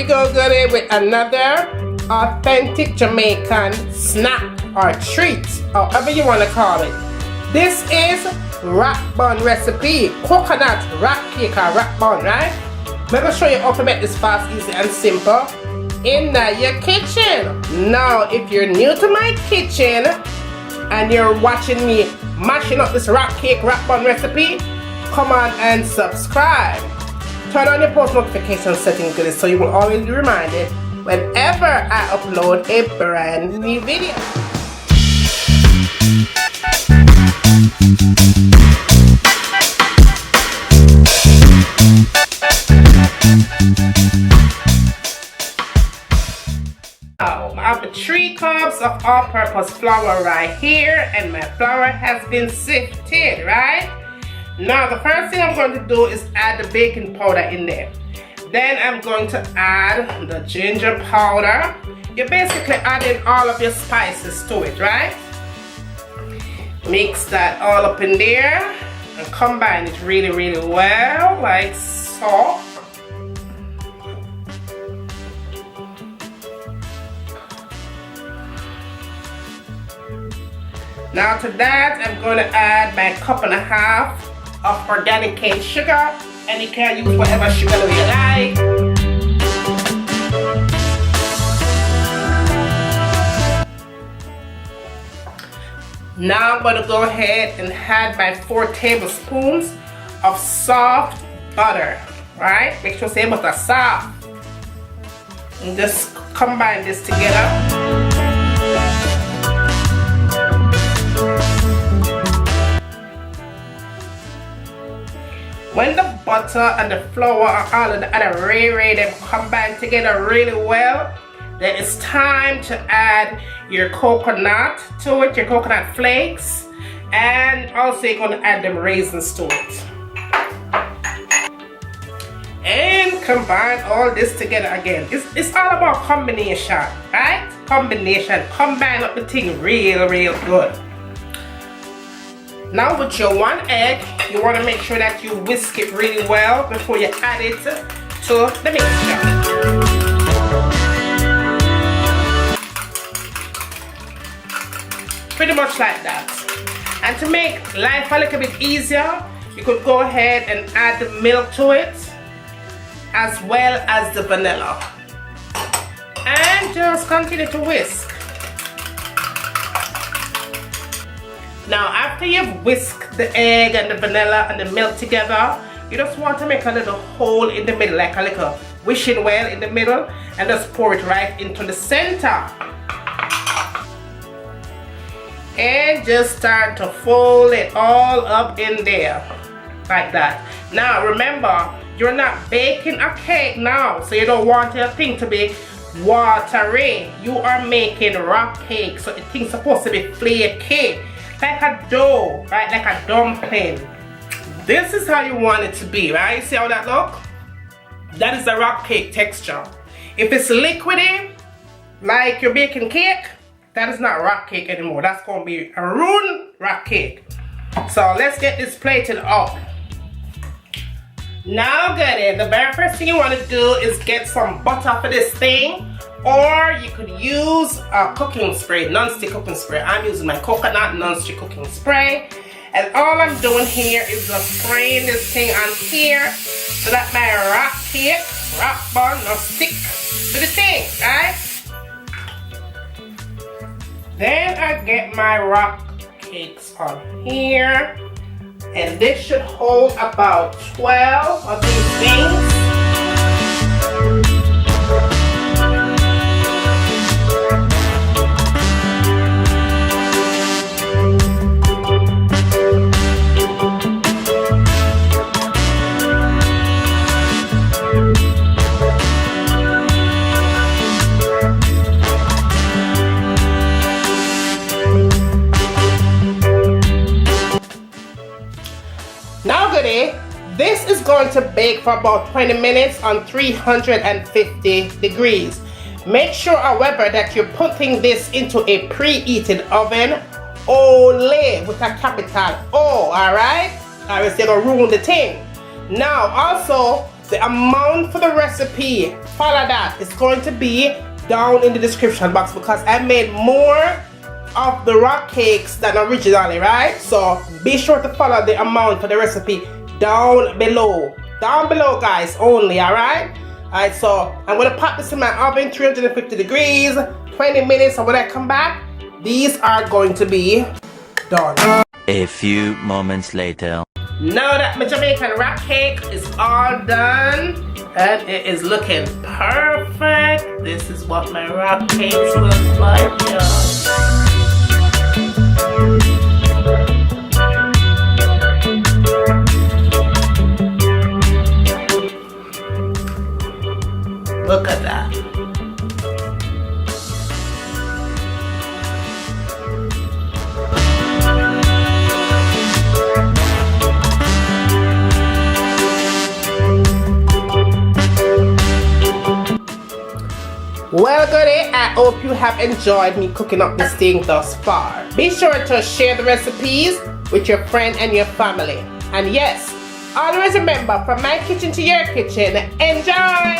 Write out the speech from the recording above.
go goodie with another authentic Jamaican snack or treat, however you want to call it. This is wrap bun recipe, coconut wrap cake or wrap bun, right? I'm going to show you how to make this fast, easy and simple in your kitchen. Now, if you're new to my kitchen and you're watching me mashing up this wrap cake, wrap bun recipe, come on and subscribe. Turn on your post notification setting goodies so you will always be reminded whenever I upload a brand new video. Now, I have 3 cups of all-purpose flour right here, and my flour has been sifted, right? Now, the first thing I'm going to do is add the baking powder in there. Then I'm going to add the ginger powder. You're basically adding all of your spices to it, right? Mix that all up in there and combine it really, really well, like so. Now to that, I'm going to add my 1.5 cups of organic cane sugar, and you can use whatever sugar you like. Now I'm going to go ahead and add my 4 tablespoons of soft butter, right? Make sure say butter soft. And just combine this together. When the butter and the flour are all of the other ray them combine together really well, then it's time to add your coconut to it, your coconut flakes, and also you're going to add them raisins to it. And combine all this together again. It's all about combination, right? Combination. Combine up the thing real good. Now with your 1 egg, you want to make sure that you whisk it really well before you add it to the mixture. Pretty much like that. And to make life a little bit easier, you could go ahead and add the milk to it as well as the vanilla. And just continue to whisk. Now after you've whisked the egg and the vanilla and the milk together, you just want to make a little hole in the middle, like a little wishing well in the middle, and just pour it right into the center. And just start to fold it all up in there, like that. Now remember, you're not baking a cake now, so you don't want your thing to be watery. You are making rock cake, so the thing's supposed to be flaky. Like a dough, right? Like a dumpling. This is how you want it to be, right? See how that look? That is the rock cake texture. If it's liquidy, like you're baking cake, that is not rock cake anymore. That's going to be a ruined rock cake. So let's get this plated up. Now goody, the very first thing you want to do is get some butter for this thing. Or you could use a cooking spray, non-stick cooking spray. I'm using my coconut non-stick cooking spray. And all I'm doing here is just spraying this thing on here so that my wrap cake, wrap bun, will stick to the thing, right? Then I get my rock cakes on here. And this should hold about 12 of these things. This is going to bake for about 20 minutes on 350 degrees. Make sure, however, that you're putting this into a preheated oven, only with a capital O, alright? Or else they're gonna ruin the thing. Now, also, the amount for the recipe, follow that. It's going to be down in the description box because I made more of the rock cakes than originally, right? So be sure to follow the amount for the recipe down below. Down below, guys, only, alright? Alright, so I'm gonna pop this in my oven, 350 degrees, 20 minutes, and when I come back, these are going to be done. A few moments later. Now that my Jamaican rock cake is all done and it is looking perfect, this is what my rock cakes look like, y'all. Look at that. Well, goodie, I hope you have enjoyed me cooking up this thing thus far. Be sure to share the recipes with your friend and your family. And yes, always remember, from my kitchen to your kitchen, enjoy!